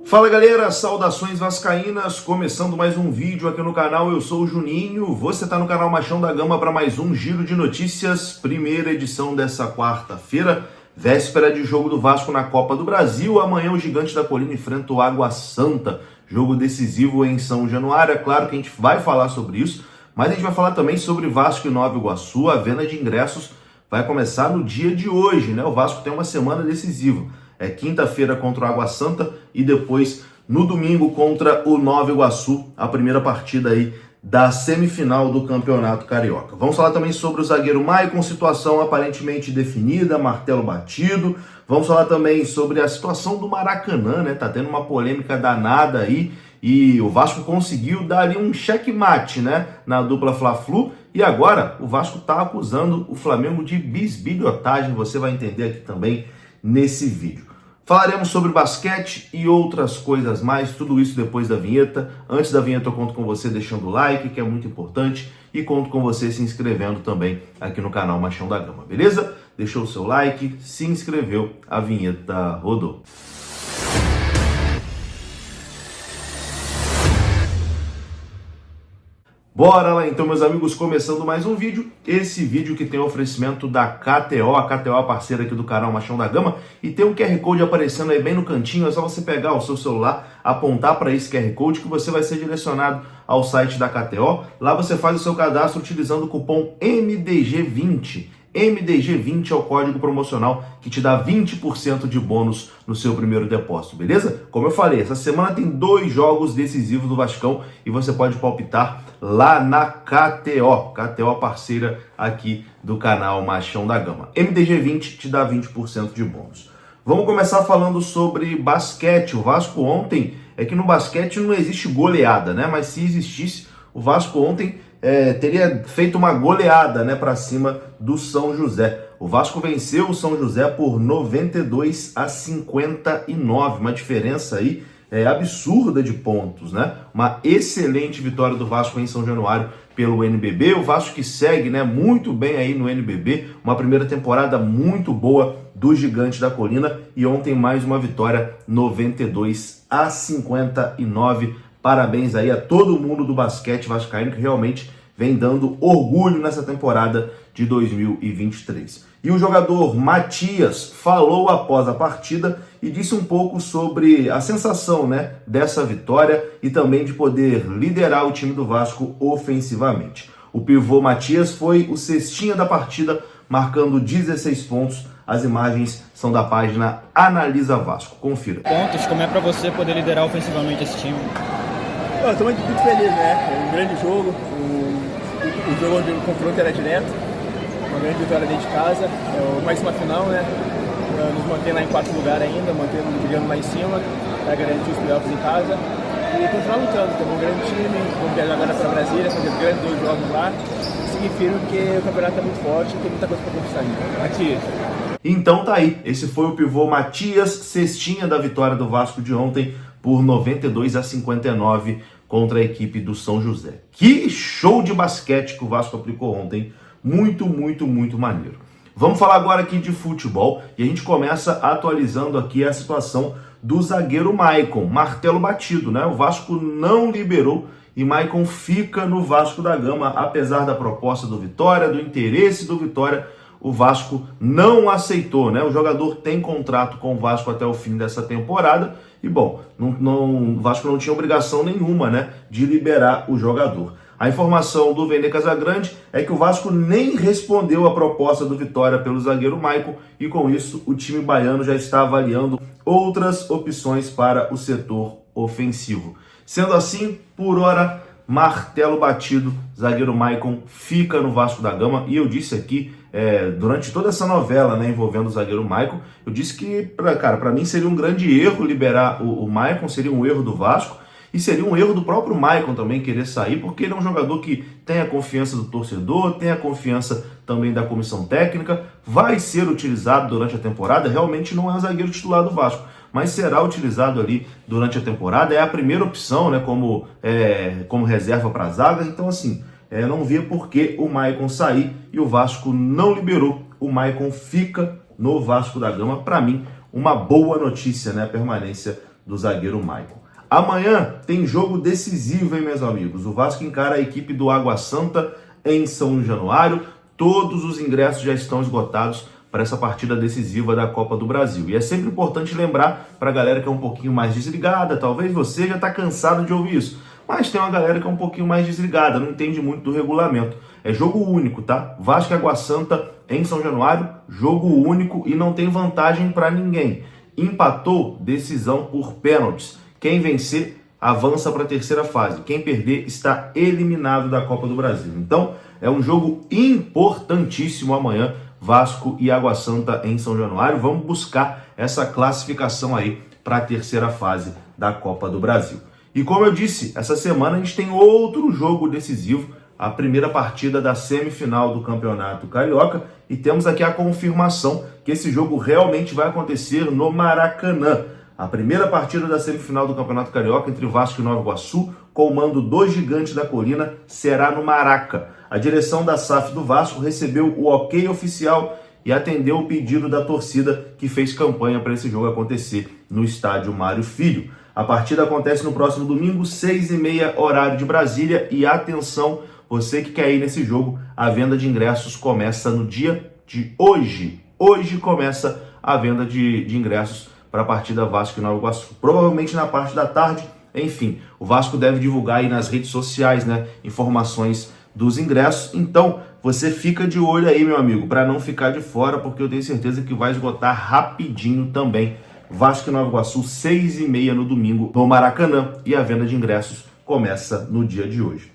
Fala galera, saudações vascaínas, começando mais um vídeo aqui no canal, eu sou o Juninho, você está no canal Machão da Gama para mais um Giro de Notícias, primeira edição dessa quarta-feira, véspera de jogo do Vasco na Copa do Brasil. Amanhã o Gigante da Colina enfrenta o Água Santa, jogo decisivo em São Januário. É claro que a gente vai falar sobre isso, mas a gente vai falar também sobre Vasco e Nova Iguaçu. A venda de ingressos vai começar no dia de hoje, né? O Vasco tem uma semana decisiva. É quinta-feira contra o Água Santa e depois no domingo contra o Nova Iguaçu, a primeira partida aí da semifinal do Campeonato Carioca. Vamos falar também sobre o zagueiro Maicon, situação aparentemente definida, martelo batido. Vamos falar também sobre a situação do Maracanã, né? Tá tendo uma polêmica danada aí e o Vasco conseguiu dar ali um checkmate, né? Na dupla Fla-Flu e agora o Vasco tá acusando o Flamengo de bisbilhotagem. Você vai entender aqui também nesse vídeo. Falaremos sobre basquete e outras coisas mais, tudo isso depois da vinheta. Antes da vinheta eu conto com você deixando o like, que é muito importante, e conto com você se inscrevendo também aqui no canal Machão da Gama, beleza? Deixou o seu like, se inscreveu, a vinheta rodou. Bora lá então, meus amigos, começando mais um vídeo. Esse vídeo que tem oferecimento da KTO, a KTO é parceira aqui do canal Machão da Gama, e tem um QR Code aparecendo aí bem no cantinho. É só você pegar o seu celular, apontar para esse QR Code que você vai ser direcionado ao site da KTO. Lá você faz o seu cadastro utilizando o cupom MDG20. MDG20 é o código promocional que te dá 20% de bônus no seu primeiro depósito, beleza? Como eu falei, essa semana tem 2 jogos decisivos do Vascão e você pode palpitar lá na KTO. KTO parceira aqui do canal Machão da Gama. MDG20 te dá 20% de bônus. Vamos começar falando sobre basquete. O Vasco ontem, é que no basquete não existe goleada, né? Mas se existisse, o Vasco ontem teria feito uma goleada, né, para cima do São José. O Vasco venceu o São José por 92-59, uma diferença aí absurda de pontos, né? Uma excelente vitória do Vasco em São Januário pelo NBB. O Vasco que segue, né, muito bem aí no NBB, uma primeira temporada muito boa do Gigante da Colina e ontem mais uma vitória 92-59. Parabéns aí a todo mundo do basquete vascaíno que realmente vem dando orgulho nessa temporada de 2023. E o jogador Matias falou após a partida e disse um pouco sobre a sensação, né, dessa vitória e também de poder liderar o time do Vasco ofensivamente. O pivô Matias foi o cestinha da partida, marcando 16 pontos. As imagens são da página Analisa Vasco. Confira. Pontos, como é para você poder liderar ofensivamente esse time? Eu estou muito feliz, né? É um grande jogo, o jogo onde o confronto era direto, uma grande vitória dentro de casa, mais uma final, né? Nos manter lá em 4º lugar ainda, brigando lá em cima, para garantir os playoffs em casa e continuar lutando. Temos um grande time, vamos viajar agora para Brasília, fazer grandes 2 jogos lá. Significa que o campeonato é muito forte e tem muita coisa para conquistar ainda. Matias. Então tá aí, esse foi o pivô Matias, cestinha da vitória do Vasco de ontem por 92-59 contra a equipe do São José. Que show de basquete que o Vasco aplicou ontem, muito maneiro. Vamos falar agora aqui de futebol e a gente começa atualizando aqui a situação do zagueiro Maicon, martelo batido, né? O Vasco não liberou e Maicon fica no Vasco da Gama, apesar da proposta do Vitória, do interesse do Vitória. O Vasco não aceitou, né? O jogador tem contrato com o Vasco até o fim dessa temporada e, bom, o Vasco não tinha obrigação nenhuma, né, de liberar o jogador. A informação do Vene Casagrande é que o Vasco nem respondeu à proposta do Vitória pelo zagueiro Maicon e, com isso, o time baiano já está avaliando outras opções para o setor ofensivo. Sendo assim, por hora, martelo batido, zagueiro Maicon fica no Vasco da Gama. E eu disse aqui, durante toda essa novela, né, envolvendo o zagueiro Maicon, eu disse que, para mim seria um grande erro liberar o Maicon, seria um erro do Vasco, e seria um erro do próprio Maicon também querer sair, porque ele é um jogador que tem a confiança do torcedor, tem a confiança também da comissão técnica, vai ser utilizado durante a temporada, realmente não é o zagueiro titular do Vasco, mas será utilizado ali durante a temporada, é a primeira opção, né, como reserva para as zagas. Então assim, não via por que o Maicon sair e o Vasco não liberou. O Maicon fica no Vasco da Gama. Para mim, uma boa notícia, né, a permanência do zagueiro Maicon. Amanhã tem jogo decisivo, hein, meus amigos? O Vasco encara a equipe do Água Santa em São Januário. Todos os ingressos já estão esgotados para essa partida decisiva da Copa do Brasil. E é sempre importante lembrar para a galera que é um pouquinho mais desligada, talvez você já está cansado de ouvir isso, mas tem uma galera que é um pouquinho mais desligada, não entende muito do regulamento. É jogo único, tá? Vasco e Água Santa em São Januário, jogo único e não tem vantagem para ninguém. Empatou, decisão por pênaltis. Quem vencer avança para a terceira fase. Quem perder está eliminado da Copa do Brasil. Então, é um jogo importantíssimo amanhã, Vasco e Água Santa em São Januário. Vamos buscar essa classificação aí para a terceira fase da Copa do Brasil. E como eu disse, essa semana a gente tem outro jogo decisivo, a primeira partida da semifinal do Campeonato Carioca, e temos aqui a confirmação que esse jogo realmente vai acontecer no Maracanã. A primeira partida da semifinal do Campeonato Carioca entre Vasco e Nova Iguaçu, com o mando dos Gigantes da Colina, será no Maraca. A direção da SAF do Vasco recebeu o ok oficial e atendeu o pedido da torcida que fez campanha para esse jogo acontecer no estádio Mário Filho. A partida acontece no próximo domingo, 6h30, horário de Brasília. E atenção, você que quer ir nesse jogo, a venda de ingressos começa no dia de hoje. Hoje começa a venda de ingressos para a partida Vasco e Nova Iguaçu. Provavelmente na parte da tarde, enfim, o Vasco deve divulgar aí nas redes sociais, né, informações dos ingressos. Então, você fica de olho aí, meu amigo, para não ficar de fora, porque eu tenho certeza que vai esgotar rapidinho também. Vasco e Nova Iguaçu, 6h30 no domingo, no Maracanã, e a venda de ingressos começa no dia de hoje.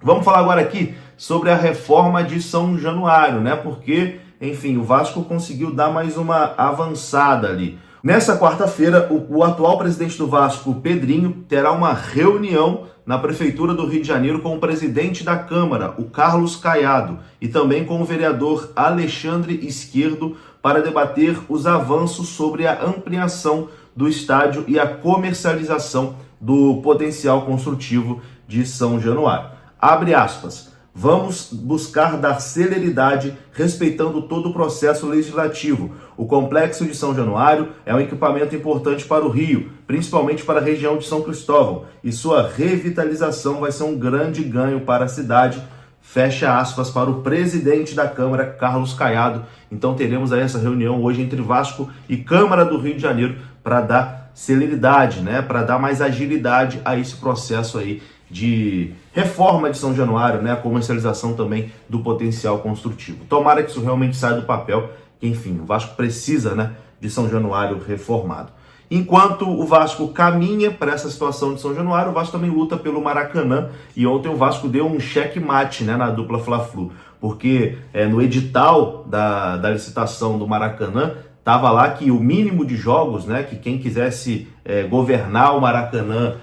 Vamos falar agora aqui sobre a reforma de São Januário, né? Porque, enfim, o Vasco conseguiu dar mais uma avançada ali. Nessa quarta-feira, o atual presidente do Vasco, Pedrinho, terá uma reunião na Prefeitura do Rio de Janeiro com o presidente da Câmara, o Carlos Caiado, e também com o vereador Alexandre Esquerdo, para debater os avanços sobre a ampliação do estádio e a comercialização do potencial construtivo de São Januário. Abre aspas. Vamos buscar dar celeridade respeitando todo o processo legislativo. O Complexo de São Januário é um equipamento importante para o Rio, principalmente para a região de São Cristóvão, e sua revitalização vai ser um grande ganho para a cidade. Fecha aspas para o presidente da Câmara, Carlos Caiado. Então teremos aí essa reunião hoje entre Vasco e Câmara do Rio de Janeiro para dar celeridade, né? Para dar mais agilidade a esse processo aí de reforma de São Januário, né? A comercialização também do potencial construtivo. Tomara que isso realmente saia do papel, que enfim, o Vasco precisa, né, de São Januário reformado. Enquanto o Vasco caminha para essa situação de São Januário, o Vasco também luta pelo Maracanã, e ontem o Vasco deu um checkmate, né, na dupla Fla-Flu, porque no edital da licitação do Maracanã, estava lá que o mínimo de jogos, né, que quem quisesse governar o Maracanã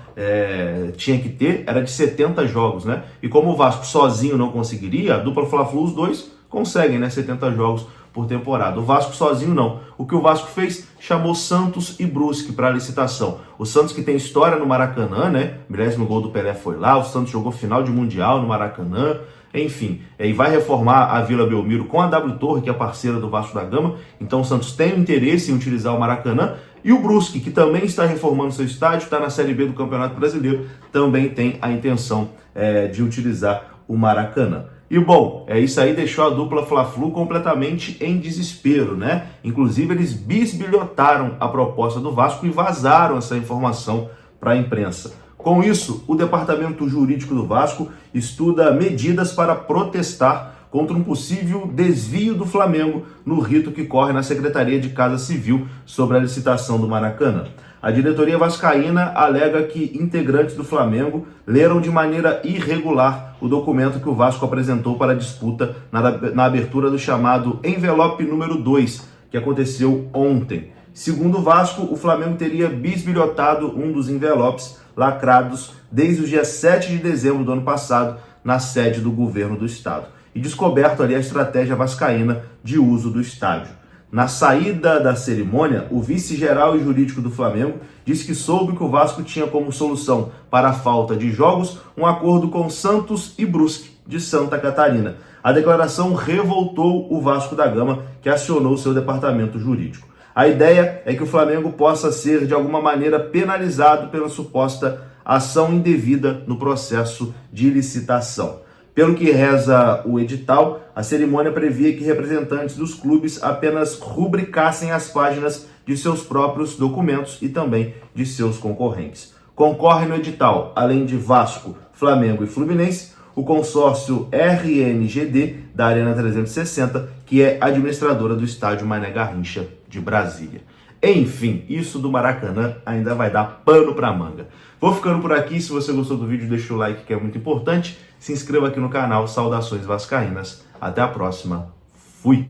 tinha que ter, era de 70 jogos, né? E como o Vasco sozinho não conseguiria, a dupla Fla-Flu, os dois conseguem, né, 70 jogos por temporada. O Vasco sozinho não. O que o Vasco fez? Chamou Santos e Brusque para a licitação. O Santos, que tem história no Maracanã, né? O 30º gol do Pelé foi lá. O Santos jogou final de Mundial no Maracanã. Enfim, e vai reformar a Vila Belmiro com a W Torre, que é parceira do Vasco da Gama. Então o Santos tem interesse em utilizar o Maracanã. E o Brusque, que também está reformando seu estádio, está na Série B do Campeonato Brasileiro, também tem a intenção de utilizar o Maracanã. E bom, isso aí deixou a dupla Fla-Flu completamente em desespero, né? Inclusive eles bisbilhotaram a proposta do Vasco e vazaram essa informação para a imprensa. Com isso, o departamento jurídico do Vasco estuda medidas para protestar contra um possível desvio do Flamengo no rito que corre na Secretaria de Casa Civil sobre a licitação do Maracanã. A diretoria vascaína alega que integrantes do Flamengo leram de maneira irregular o documento que o Vasco apresentou para a disputa na abertura do chamado envelope número 2, que aconteceu ontem. Segundo o Vasco, o Flamengo teria bisbilhotado um dos envelopes lacrados desde o dia 7 de dezembro do ano passado na sede do governo do estado e descoberto ali a estratégia vascaína de uso do estádio. Na saída da cerimônia, o vice-geral e jurídico do Flamengo disse que soube que o Vasco tinha como solução para a falta de jogos um acordo com Santos e Brusque, de Santa Catarina. A declaração revoltou o Vasco da Gama, que acionou seu departamento jurídico. A ideia é que o Flamengo possa ser, de alguma maneira, penalizado pela suposta ação indevida no processo de licitação. Pelo que reza o edital, a cerimônia previa que representantes dos clubes apenas rubricassem as páginas de seus próprios documentos e também de seus concorrentes. Concorre no edital, além de Vasco, Flamengo e Fluminense, o consórcio RNGD da Arena 360, que é administradora do estádio Mané Garrincha de Brasília. Enfim, isso do Maracanã ainda vai dar pano pra manga. Vou ficando por aqui. Se você gostou do vídeo, deixa o like, que é muito importante. Se inscreva aqui no canal. Saudações vascaínas. Até a próxima. Fui!